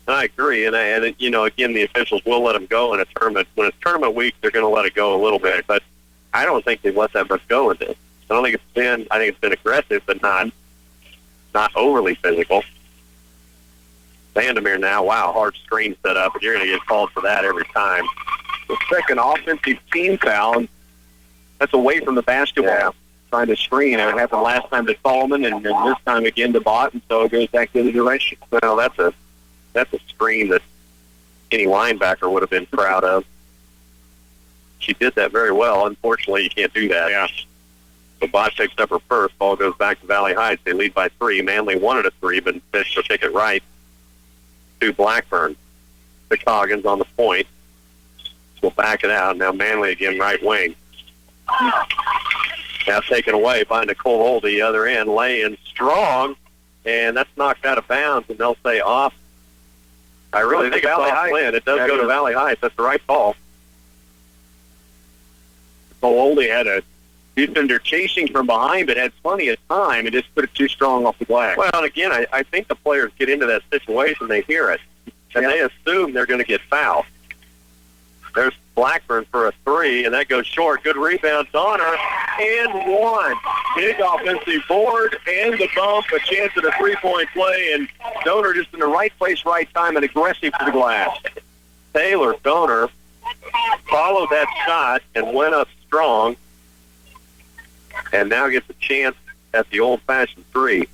And I agree. And again, the officials will let them go in a tournament. When it's tournament week, they're going to let it go a little bit. But I don't think they've let that much go in this. I think it's been aggressive, but not overly physical. Vandermeer now, wow, hard screen set up, and you're going to get called for that every time. The second offensive team foul, and that's away from the basketball, trying to screen. It happened last time to Tallman, and then this time again to Bott, and so it goes back the other direction. Well, that's a screen that any linebacker would have been proud of. She did that very well. Unfortunately, you can't do that. Yeah. So Bott picks up her first. Ball goes back to Valley Heights. They lead by 3. Manley wanted a 3, but Fish will take it right to Blackburn. To Coggins on the point. We'll back it out. Now Manley again, right wing. Now taken away by Nicole Oldie, the other end. Lay-in strong, and that's knocked out of bounds, and they'll say off. I really think it's off Linn. It does go to Valley Heights. That's the right call. Nicole Oldie had a defender chasing from behind, but had plenty of time and just put it too strong off the glass. Well, and again, I think the players get into that situation, they hear it, and they assume they're going to get fouled. There's Blackburn for a 3, and that goes short. Good rebound, Donner, and 1. Big offensive board and the bump, a chance at a 3-point play, and Donner just in the right place, right time, and aggressive to the glass. Taylor Donner followed that shot and went up strong, and now gets a chance at the old-fashioned 3.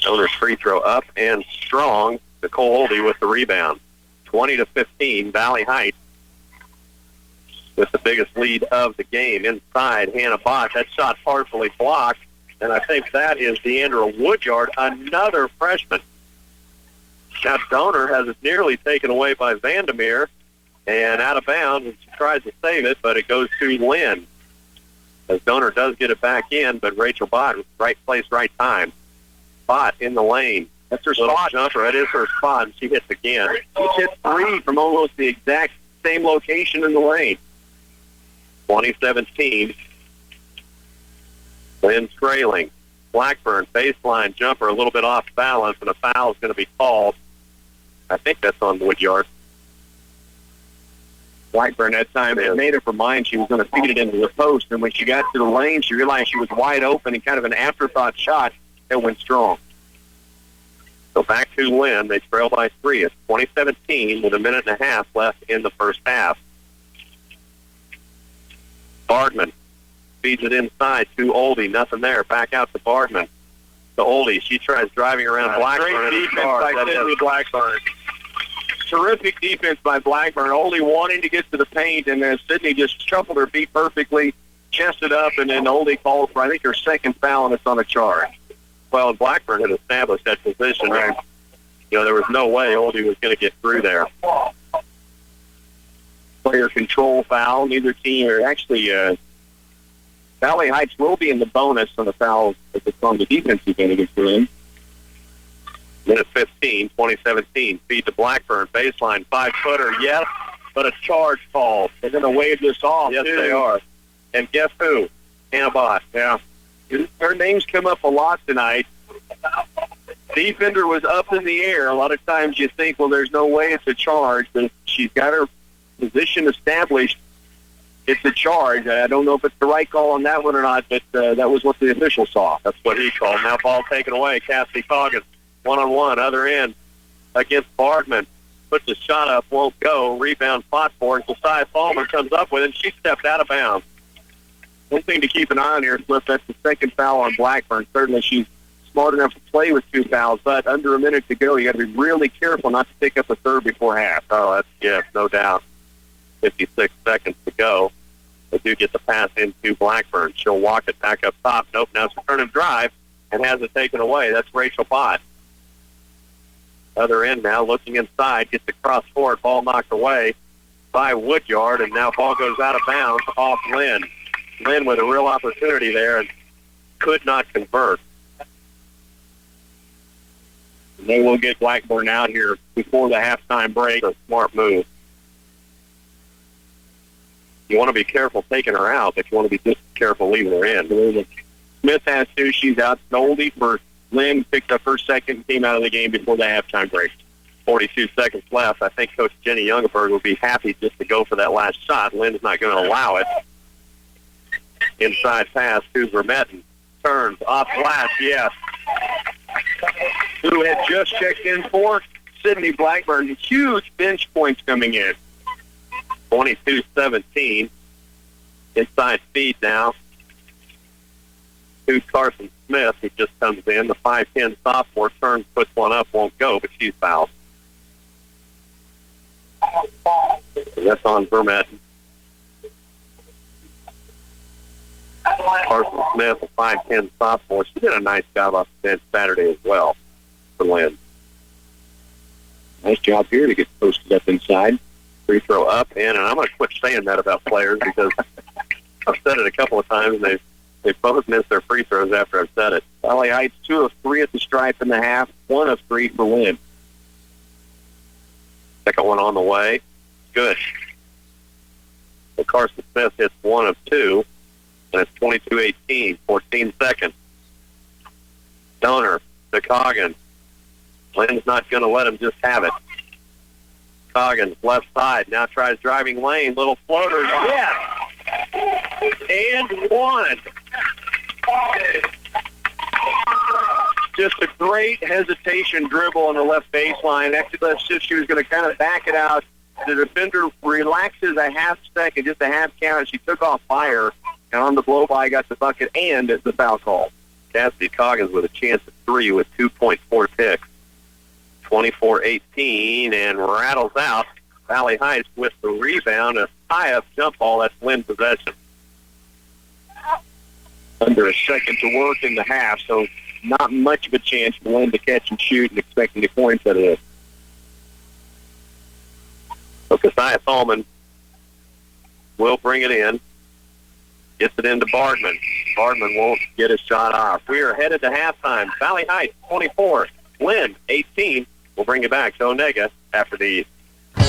Donor's free throw up and strong. Nicole Oldie with the rebound. 20-15, Valley Heights with the biggest lead of the game. Inside, Hannah Bott. That shot partially blocked, and I think that is Deandra Woodyard, another freshman. Now Donor has it nearly taken away by Vandermeer, and out of bounds, and she tries to save it, but it goes to Linn. As Donor does get it back in, but Rachel Bott, right place, right time. Bott in the lane. That's her spot. Jumper. It is her spot, and she hits again. She hits 3 from almost the exact same location in the lane. 2017. Lynn trailing. Blackburn, baseline jumper, a little bit off balance, and a foul is going to be called. I think that's on Woodyard. Blackburn that time had made up her mind she was going to feed it into the post, and when she got to the lane, she realized she was wide open and kind of an afterthought shot that went strong. So back to Lynn. They trail by 3. It's 2017 with a minute and a half left in the first half. Bardman feeds it inside to Oldie. Nothing there. Back out to Bardman. To Oldie. She tries driving around Blackburn. Great defense by Sydney Blackburn. Terrific defense by Blackburn. Oldie wanting to get to the paint, and then Sydney just shuffled her feet perfectly, chested up, and then Oldie called for, I think, her second foul, and it's on a charge. Well, Blackburn had established that position. Right. There was no way Oldie was going to get through there. Player control foul. Neither team are actually Valley Heights will be in the bonus on the fouls if it's on the defensive end against Linn. Minute 15, 2017. Feed to Blackburn. Baseline, 5-footer. Yes, but a charge called. They're going to wave this off, Yes, too. they are. And guess who? Hannah Bott. Yeah. Her name's come up a lot tonight. Defender was up in the air. A lot of times you think, well, there's no way it's a charge, but if she's got her position established, it's a charge. I don't know if it's the right call on that one or not, but that was what the official saw. That's what he called. Now ball taken away. Cassie Coggins, one-on-one, other end against Bardman. Puts the shot up, won't go. Rebound fought for it. Josiah Fallman comes up with it, and she stepped out of bounds. One thing to keep an eye on here, Cliff, that's the second foul on Blackburn. Certainly she's smart enough to play with 2 fouls, but under a minute to go, you got to be really careful not to pick up a third before half. Oh, that's, yes, no doubt. 56 seconds to go. They do get the pass into Blackburn. She'll walk it back up top. Nope, now it's a turn and drive and has it taken away. That's Rachel Bott. Other end now, looking inside, gets the cross forward, ball knocked away by Woodyard, and now ball goes out of bounds off Linn. Linn with a real opportunity there and could not convert. They will get Blackburn out here before the halftime break. It's a smart move. You want to be careful taking her out, but you want to be just careful leaving her in. Smith has 2. She's out. Oldie for Linn picked up her second, came out of the game before the halftime break. 42 seconds left. I think Coach Jenny Youngberg will be happy just to go for that last shot. Lynn's not going to allow it. Inside pass to Vermetten. Turns off glass, yes. Who had just checked in for Sydney Blackburn. Huge bench points coming in. 22-17. Inside feed now to Carson Smith. He just comes in. The 5'10 sophomore turns, puts one up, won't go, but she's fouled. That's on Vermetten. Carson Smith, a 5'10 sophomore. She did a nice job off the bench Saturday as well for Linn. Nice job here to get posted up inside. Free throw up, in, and I'm going to quit saying that about players because I've said it a couple of times, and they've both missed their free throws after I've said it. Valley Heights, 2 of 3 at the stripe in the half, 1 of 3 for Linn. Second one on the way. Good. So Carson Smith hits 1 of 2, and it's 22-18, 14 seconds. Donor to Coggins. Lynn's not going to let him just have it. Coggins, left side, now tries driving lane. Little floater, yes! And 1. Just a great hesitation dribble on the left baseline. Actually, that's just she was going to kind of back it out. The defender relaxes a half second, just a half count. She took off fire, and on the blow-by got the bucket and the foul call. Cassidy Coggins with a chance at 3 with 2.4 ticks. 24-18, and rattles out. Valley Heights with the rebound, a high-up jump ball. That's Linn possession. Under a second to work in the half, so not much of a chance for Linn to catch and shoot and expecting the points out of it. So Cassius Allman will bring it in. Gets it into Bardman. Bardman won't get his shot off. We are headed to halftime. Valley Heights 24, Linn 18. We'll bring you back to Onaga after these.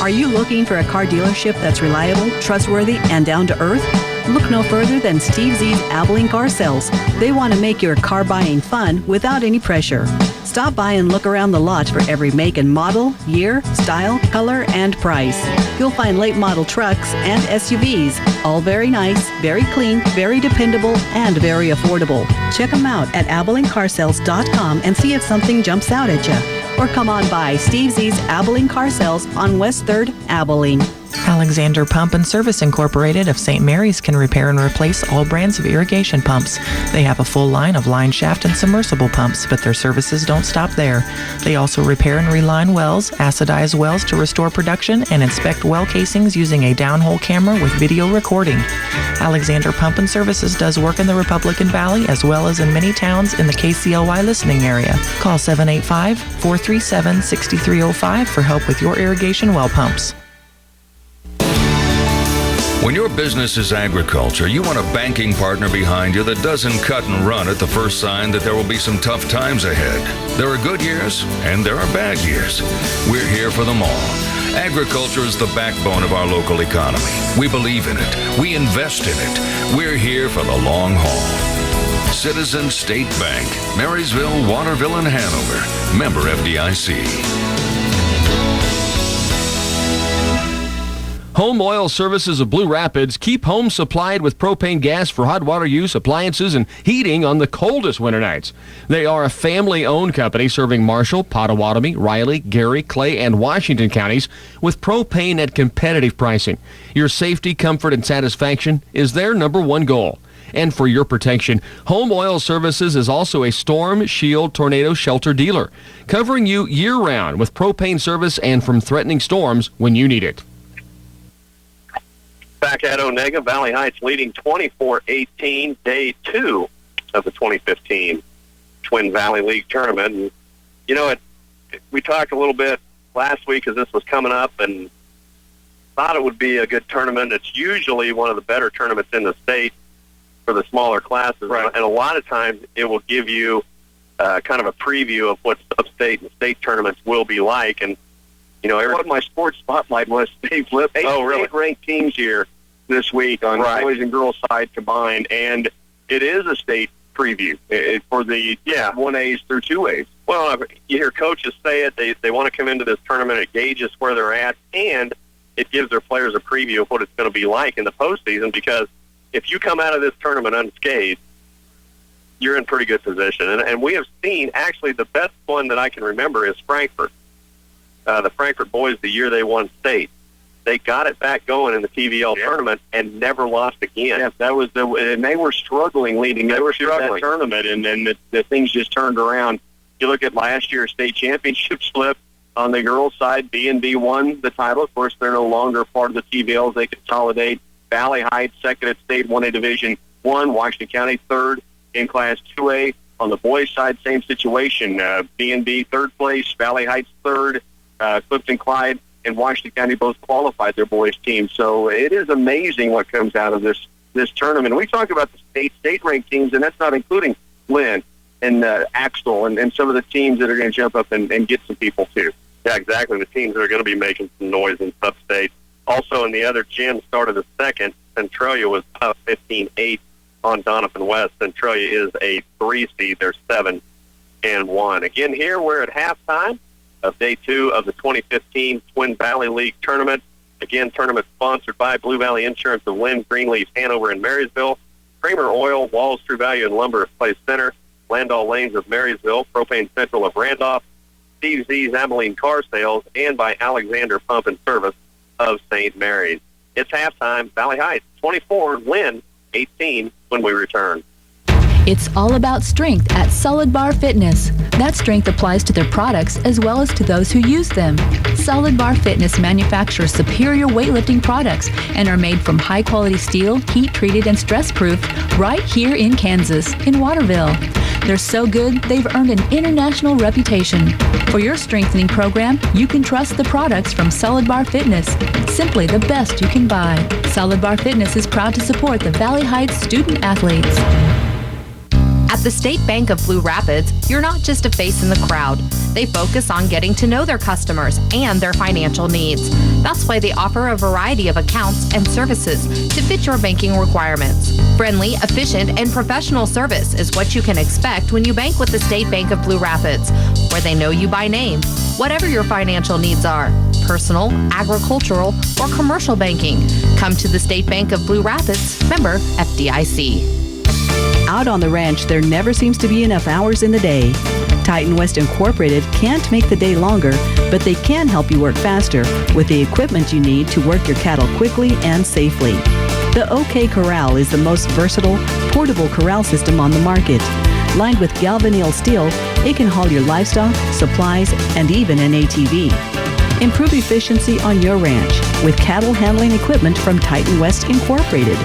Are you looking for a car dealership that's reliable, trustworthy, and down to earth? Look no further than Steve Z's Abilene Car Sales. They want to make your car buying fun without any pressure. Stop by and look around the lot for every make and model, year, style, color, and price. You'll find late model trucks and SUVs, all very nice, very clean, very dependable, and very affordable. Check them out at AbileneCarSales.com and see if something jumps out at you. Or come on by Steve Z's Abilene Car Sales on West 3rd, Abilene. Alexander Pump and Service Incorporated of St. Mary's can repair and replace all brands of irrigation pumps. They have a full line of line shaft and submersible pumps, but their services don't stop there. They also repair and reline wells, acidize wells to restore production, and inspect well casings using a downhole camera with video recording. Alexander Pump and Services does work in the Republican Valley as well as in many towns in the KCLY listening area. Call 785-437-6305 for help with your irrigation well pumps. When your business is agriculture, you want a banking partner behind you that doesn't cut and run at the first sign that there will be some tough times ahead. There are good years and there are bad years. We're here for them all. Agriculture is the backbone of our local economy. We believe in it. We invest in it. We're here for the long haul. Citizen State Bank, Marysville, Waterville, and Hanover. Member FDIC. Home Oil Services of Blue Rapids keep homes supplied with propane gas for hot water use, appliances, and heating on the coldest winter nights. They are a family-owned company serving Marshall, Pottawatomie, Riley, Gary, Clay, and Washington counties with propane at competitive pricing. Your safety, comfort, and satisfaction is their number one goal. And for your protection, Home Oil Services is also a storm, shield, tornado shelter dealer, covering you year-round with propane service and from threatening storms when you need it. Back at Onaga, Valley Heights leading 24-18, day 2 of the 2015 Twin Valley League tournament. And, you know, we talked a little bit last week as this was coming up and thought it would be a good tournament. It's usually one of the better tournaments in the state for the smaller classes. Right. And a lot of times it will give you kind of a preview of what sub-state and state tournaments will be like. And you know, what my sports spotlight was, they flipped 8 ranked teams here this week on boys and girls side combined, and it is a state preview for the 1As through 2As. Well, you hear coaches say it. They want to come into this tournament. It gauges where they're at, and it gives their players a preview of what it's going to be like in the postseason, because if you come out of this tournament unscathed, you're in pretty good position. And we have seen, actually, the best one that I can remember is Frankfort. The Frankfort boys, the year they won state, they got it back going in the TVL tournament and never lost again. Yeah, that was and they were struggling leading up to that tournament, and then the things just turned around. You look at last year's state championship slip on the girls' side. B&B won the title. Of course, they're no longer part of the TVLs. They consolidate. Valley Heights second at state, 1A Division 1. Washington County third in Class 2A. On the boys' side, same situation. B&B third place. Valley Heights third. Clifton Clyde and Washington County both qualified their boys' team. So it is amazing what comes out of this tournament. We talk about the state-ranked teams, and that's not including Linn and Axetll and some of the teams that are going to jump up and get some people, too. Yeah, exactly. The teams that are going to be making some noise in sub-state. Also, in the other gym, started the second, Centralia was up 15-8 on Doniphan West. Centralia is a 3 seed. They're 7-1. Again, here we're at halftime of day 2 of the 2015 Twin Valley League tournament. Again, tournament sponsored by Blue Valley Insurance of Linn, Greenleaf, Hanover, and Marysville. Kramer Oil, Walls, True Value, and Lumber of Place Center. Landall Lanes of Marysville. Propane Central of Randolph. Steve Z's Abilene Car Sales. And by Alexander Pump and Service of St. Mary's. It's halftime. Valley Heights 24, Linn 18 when we return. It's all about strength at Solid Bar Fitness. That strength applies to their products as well as to those who use them. Solid Bar Fitness manufactures superior weightlifting products and are made from high-quality steel, heat-treated and stress-proof, right here in Kansas, in Waterville. They're so good, they've earned an international reputation. For your strengthening program, you can trust the products from Solid Bar Fitness. Simply the best you can buy. Solid Bar Fitness is proud to support the Valley Heights student athletes. At the State Bank of Blue Rapids, you're not just a face in the crowd. They focus on getting to know their customers and their financial needs. That's why they offer a variety of accounts and services to fit your banking requirements. Friendly, efficient, and professional service is what you can expect when you bank with the State Bank of Blue Rapids, where they know you by name, whatever your financial needs are. Personal, agricultural, or commercial banking. Come to the State Bank of Blue Rapids, member FDIC. Out on the ranch, there never seems to be enough hours in the day. Titan West Incorporated can't make the day longer, but they can help you work faster with the equipment you need to work your cattle quickly and safely. The OK Corral is the most versatile, portable corral system on the market. Lined with galvanneal steel, it can haul your livestock, supplies, and even an ATV. Improve efficiency on your ranch with cattle handling equipment from Titan West Incorporated.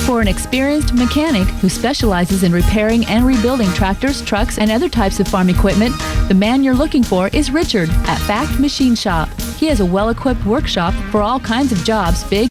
For an experienced mechanic who specializes in repairing and rebuilding tractors, trucks, and other types of farm equipment, the man you're looking for is Richard at Fact Machine Shop. He has a well-equipped workshop for all kinds of jobs, big